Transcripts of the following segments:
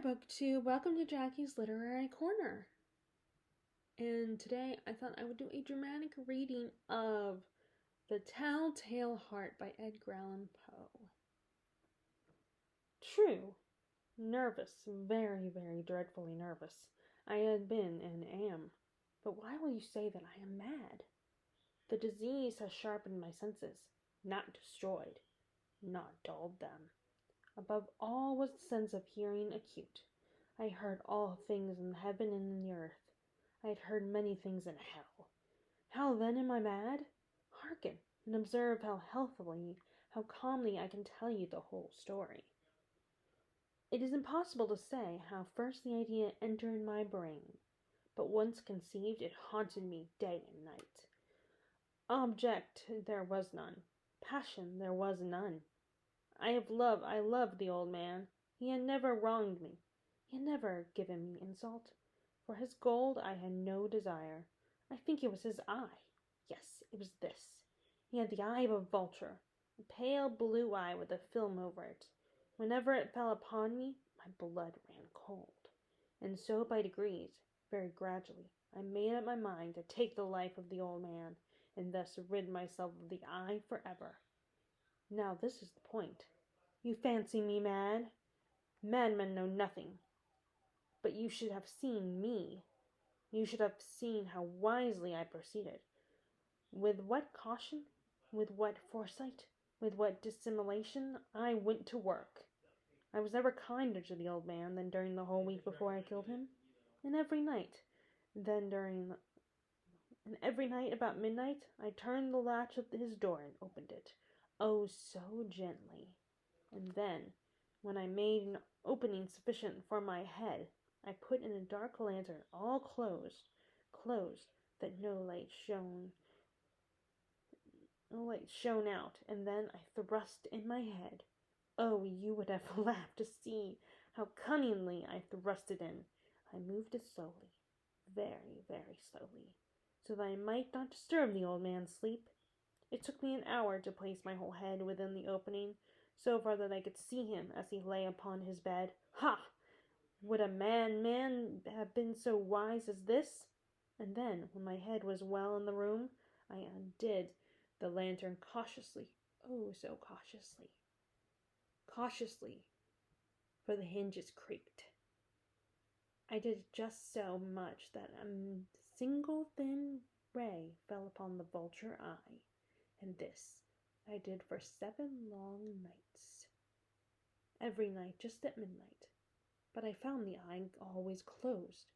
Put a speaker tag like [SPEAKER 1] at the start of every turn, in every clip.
[SPEAKER 1] Book 2. Welcome to Jackie's Literary Corner. And today I thought I would do a dramatic reading of The Telltale Heart by Edgar Allan Poe. True. Nervous, very, very dreadfully nervous. I had been and am. But why will you say that I am mad? The disease has sharpened my senses, not destroyed, not dulled them. Above all was the sense of hearing acute. I heard all things in heaven and in the earth. I had heard many things in hell. How then am I mad? Hearken, and observe how healthily, how calmly I can tell you the whole story. It is impossible to say how first the idea entered my brain, but once conceived it haunted me day and night. Object there was none. Passion there was none. I loved the old man. He had never wronged me. He had never given me insult. For his gold I had no desire. I think it was his eye. Yes, it was this. He had the eye of a vulture, a pale blue eye with a film over it. Whenever it fell upon me, my blood ran cold. And so by degrees, very gradually, I made up my mind to take the life of the old man, and thus rid myself of the eye forever. Now this is the point. You fancy me mad. Madmen know nothing. But you should have seen me. You should have seen how wisely I proceeded. With what caution, with what foresight, with what dissimulation I went to work. I was never kinder to the old man than during the whole week before I killed him. And every night about midnight, I turned the latch of his door and opened it. Oh, so gently. And then, when I made an opening sufficient for my head, I put in a dark lantern, all closed, that no light shone out, and then I thrust in my head. Oh, you would have laughed to see how cunningly I thrust it in. I moved it slowly, very, very slowly, so that I might not disturb the old man's sleep. It took me an hour to place my whole head within the opening, so far that I could see him as he lay upon his bed. Ha! Would a man have been so wise as this? And then, when my head was well in the room, I undid the lantern cautiously, oh, so cautiously. Cautiously, for the hinges creaked. I did just so much that a single thin ray fell upon the vulture eye, and this I did for 7 long nights. Every night just at midnight. But I found the eye always closed,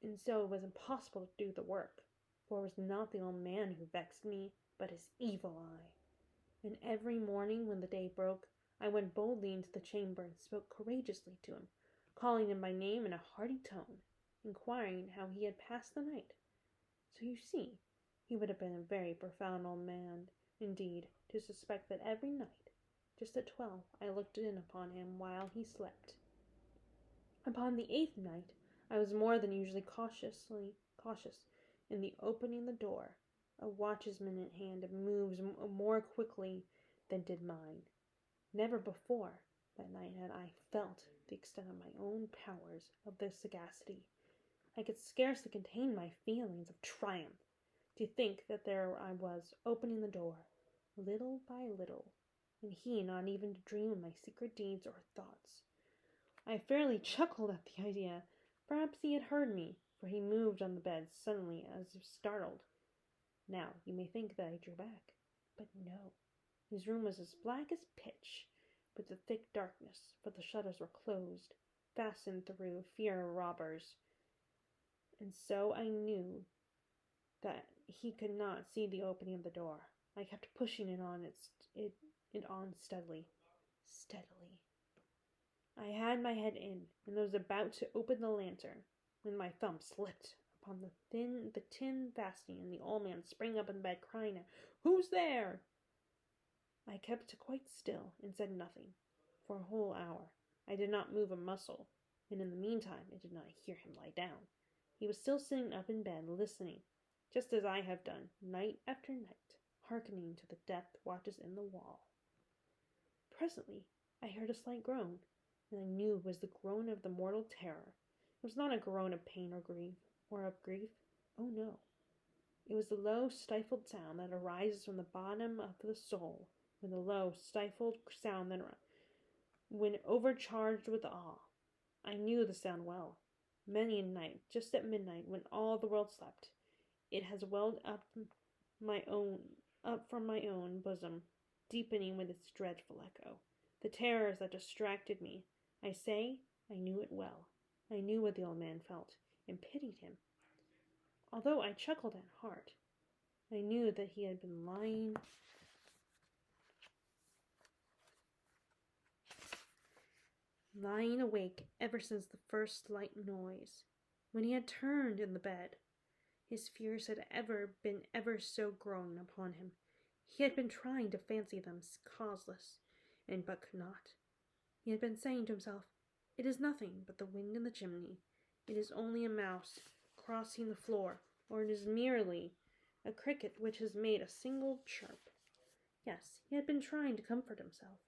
[SPEAKER 1] and so it was impossible to do the work, for it was not the old man who vexed me, but his evil eye. And every morning when the day broke, I went boldly into the chamber and spoke courageously to him, calling him by name in a hearty tone, inquiring how he had passed the night. So you see, he would have been a very profound old man, indeed, to suspect that every night, just at 12, I looked in upon him while he slept. Upon the 8th night, I was more than usually cautious in the opening the door. A watch's minute hand moves more quickly than did mine. Never before that night had I felt the extent of my own powers of this sagacity. I could scarcely contain my feelings of triumph. To think that there I was, opening the door, little by little, and he not even to dream of my secret deeds or thoughts. I fairly chuckled at the idea. Perhaps he had heard me, for he moved on the bed suddenly as if startled. Now, you may think that I drew back, but no. His room was as black as pitch, with the thick darkness, for the shutters were closed, fastened through fear of robbers. And so I knew that he could not see the opening of the door. I kept pushing it on steadily. I had my head in, and was about to open the lantern, when my thumb slipped upon the tin fastening, and the old man sprang up in bed, crying out, "Who's there?" I kept quite still, and said nothing. For a whole hour I did not move a muscle, and in the meantime I did not hear him lie down. He was still sitting up in bed, listening, just as I have done, night after night, hearkening to the death watches in the wall. Presently I heard a slight groan. and I knew it was the groan of the mortal terror. It was not a groan of pain or of grief. Oh no. It was the low, stifled sound that arises from the bottom of the soul, when the low, stifled sound when overcharged with awe. I knew the sound well. Many a night, just at midnight, when all the world slept, it has welled up from my own bosom, deepening with its dreadful echo. The terrors that distracted me, I say, I knew it well. I knew what the old man felt, and pitied him. Although I chuckled at heart, I knew that he had been lying awake ever since the first light noise, when he had turned in the bed. His fears had been ever so growing upon him. He had been trying to fancy them causeless, and but could not. He had been saying to himself, "It is nothing but the wind in the chimney. It is only a mouse crossing the floor, or it is merely a cricket which has made a single chirp." Yes, he had been trying to comfort himself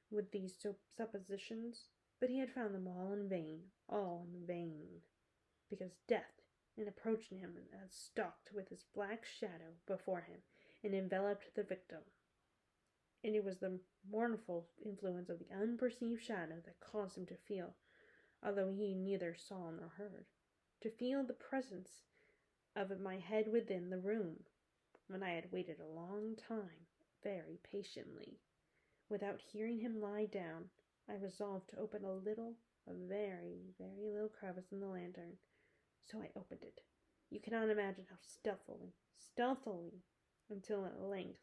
[SPEAKER 1] with these suppositions, but he had found them all in vain, because death, in approaching him, had stalked with his black shadow before him, and enveloped the victim. And it was the mournful influence of the unperceived shadow that caused him to feel, although he neither saw nor heard, to feel the presence of my head within the room, when I had waited a long time, very patiently. Without hearing him lie down, I resolved to open a very, very little crevice in the lantern. So I opened it. You cannot imagine how stealthily, until at length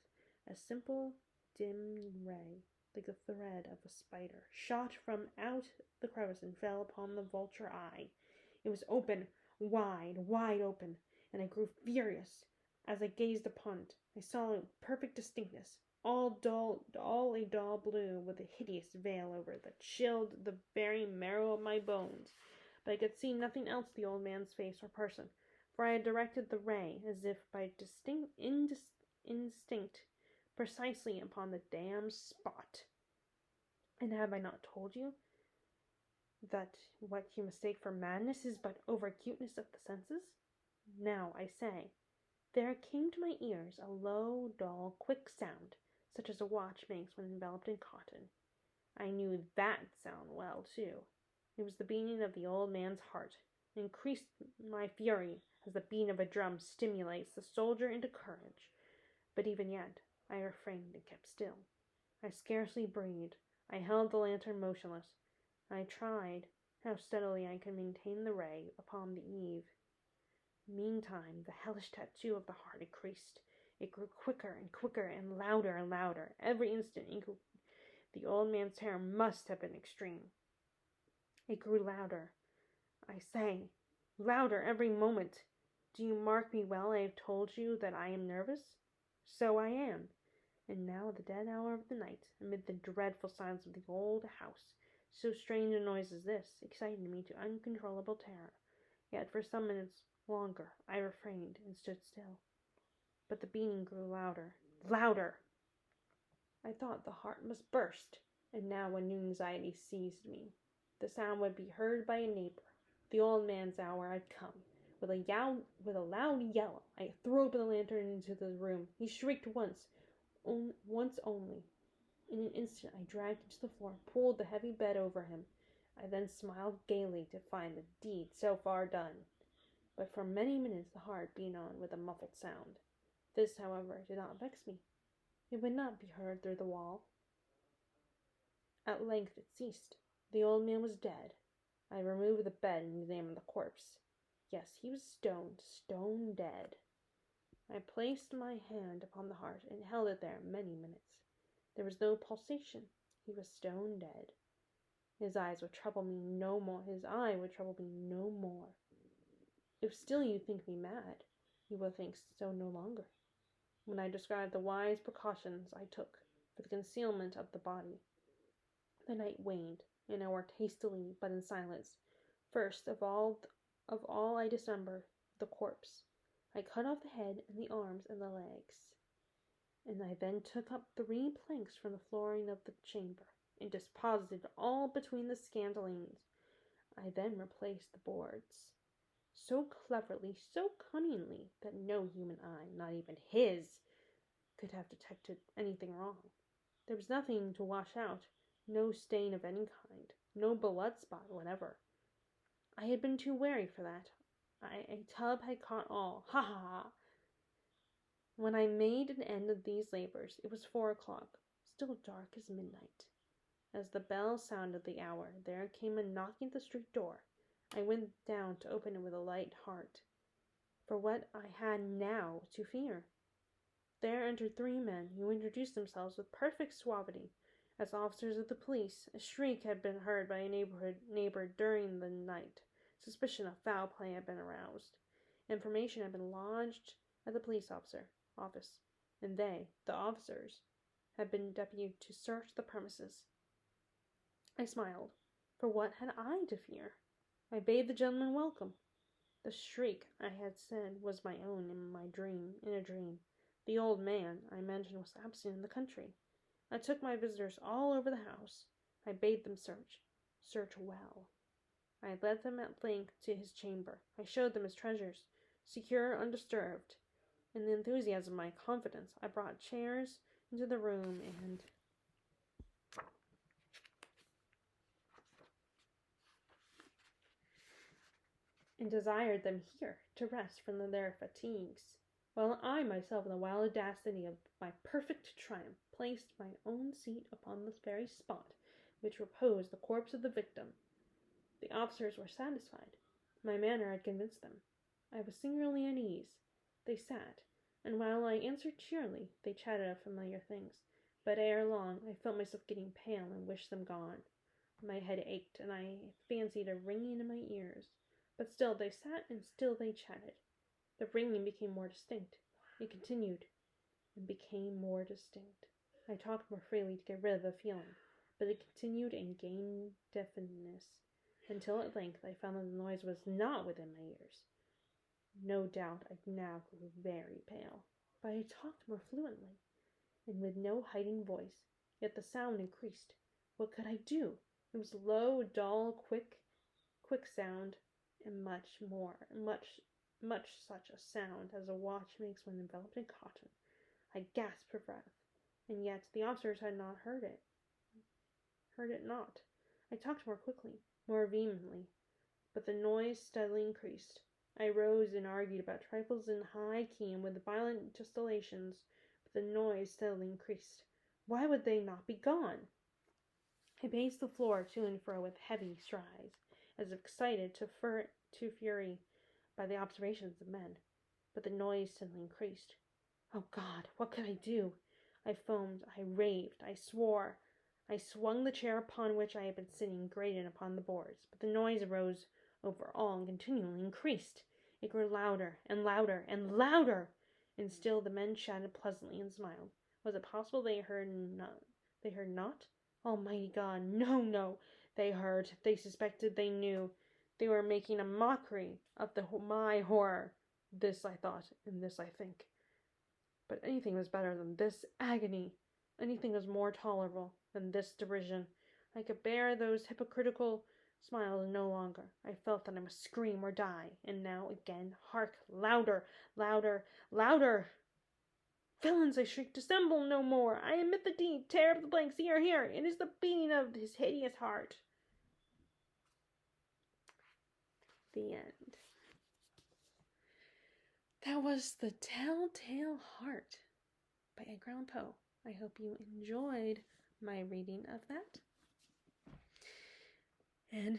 [SPEAKER 1] a simple, dim ray, like the thread of a spider, shot from out the crevice and fell upon the vulture eye. It was open, wide open, and I grew furious. As I gazed upon it, I saw in perfect distinctness, all a dull blue, with a hideous veil over it that chilled the very marrow of my bones. But I could see nothing else the old man's face or person, for I had directed the ray, as if by instinct, precisely upon the damned spot. And have I not told you that what you mistake for madness is but over-acuteness of the senses? Now, I say, there came to my ears a low, dull, quick sound, such as a watch makes when enveloped in cotton. I knew that sound well, too. It was the beating of the old man's heart. It increased my fury as the beating of a drum stimulates the soldier into courage. But even yet, I refrained and kept still. I scarcely breathed. I held the lantern motionless. I tried how steadily I could maintain the ray upon the eve. Meantime, the hellish tattoo of the heart increased. It grew quicker and quicker and louder. Every instant, the old man's terror must have been extreme. It grew louder, I say, louder every moment. Do you mark me well? I have told you that I am nervous. So I am. And now, at the dead hour of the night, amid the dreadful silence of the old house, so strange a noise as this excited me to uncontrollable terror. Yet for some minutes longer I refrained and stood still. But the beating grew louder. I thought the heart must burst, and now a new anxiety seized me. The sound would be heard by a neighbor. The old man's hour had come. With a loud yell, I threw open the lantern into the room. He shrieked once only. In an instant I dragged him to the floor, pulled the heavy bed over him. I then smiled gaily to find the deed so far done. But for many minutes the heart beat on with a muffled sound. This, however, did not vex me. It would not be heard through the wall. At length it ceased. The old man was dead. I removed the bed and examined the corpse. Yes, he was stone dead. I placed my hand upon the heart and held it there many minutes. There was no pulsation. He was stone dead. His eye would trouble me no more. If still you think me mad, you will think so no longer. When I described the wise precautions I took for the concealment of the body, the night waned, and I worked hastily but in silence. First of all I dismembered the corpse. I cut off the head and the arms and the legs, and I then took up 3 planks from the flooring of the chamber. and deposited all between the scantolings. I then replaced the boards, so cleverly, so cunningly, that no human eye, not even his, could have detected anything wrong. There was nothing to wash out, no stain of any kind, no blood spot whatever. I had been too wary for that. A tub had caught all. Ha ha ha! When I made an end of these labors, it was 4 o'clock, still dark as midnight. As the bell sounded the hour, there came a knocking at the street door. I went down to open it with a light heart. For what I had now to fear? There entered 3 men who introduced themselves with perfect suavity as officers of the police. A shriek had been heard by a neighbor during the night. Suspicion of foul play had been aroused. Information had been lodged at the police office, and they, the officers, had been deputed to search the premises. I smiled, for what had I to fear? I bade the gentleman welcome. The shriek, I had said, was my own in a dream. The old man, I mentioned, was absent in the country. I took my visitors all over the house. I bade them search well. I led them at length to his chamber. I showed them his treasures, secure, undisturbed. In the enthusiasm of my confidence, I brought chairs into the room and desired them here to rest from their fatigues, while I myself, in the wild audacity of my perfect triumph, placed my own seat upon this very spot which reposed the corpse of the victim. The officers were satisfied. My manner had convinced them. I was singularly at ease. They sat, and while I answered cheerily, they chatted of familiar things. But ere long, I felt myself getting pale and wished them gone. My head ached, and I fancied a ringing in my ears. But still they sat, and still they chatted. The ringing became more distinct. It continued, and became more distinct. I talked more freely to get rid of the feeling, but it continued and gained definiteness, until at length I found that the noise was not within my ears. No doubt I now grew very pale, but I talked more fluently, and with no hiding voice, yet the sound increased. What could I do? It was low, dull, quick sound, and much such a sound as a watch makes when enveloped in cotton. I gasped for breath, and yet the officers had not heard it not. I talked more quickly, more vehemently, but the noise steadily increased. I rose and argued about trifles in high key and with violent gesticulations, but the noise steadily increased. Why would they not be gone? I paced the floor to and fro with heavy strides, as if excited to fury by the observations of the men, but the noise steadily increased. Oh God, what could I do? I foamed, I raved, I swore. I swung the chair upon which I had been sitting, grated upon the boards, but the noise arose over all and continually increased. It grew louder and louder and louder, and still the men chatted pleasantly and smiled. Was it possible they heard not? They heard not? Almighty God, no, they heard, they suspected, they knew. They were making a mockery of my horror. This I thought, and this I think. But anything was better than this agony. Anything was more tolerable than this derision. I could bear those hypocritical smiles no longer. I felt that I must scream or die. And now again, hark, louder, louder, louder! Villains, I shrieked, dissemble no more. I admit the deed. Tear up the blanks. Here, it is the beating of his hideous heart. The end. That was The Telltale Heart by Edgar Allan Poe. I hope you enjoyed my reading of that. And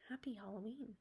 [SPEAKER 1] happy Halloween.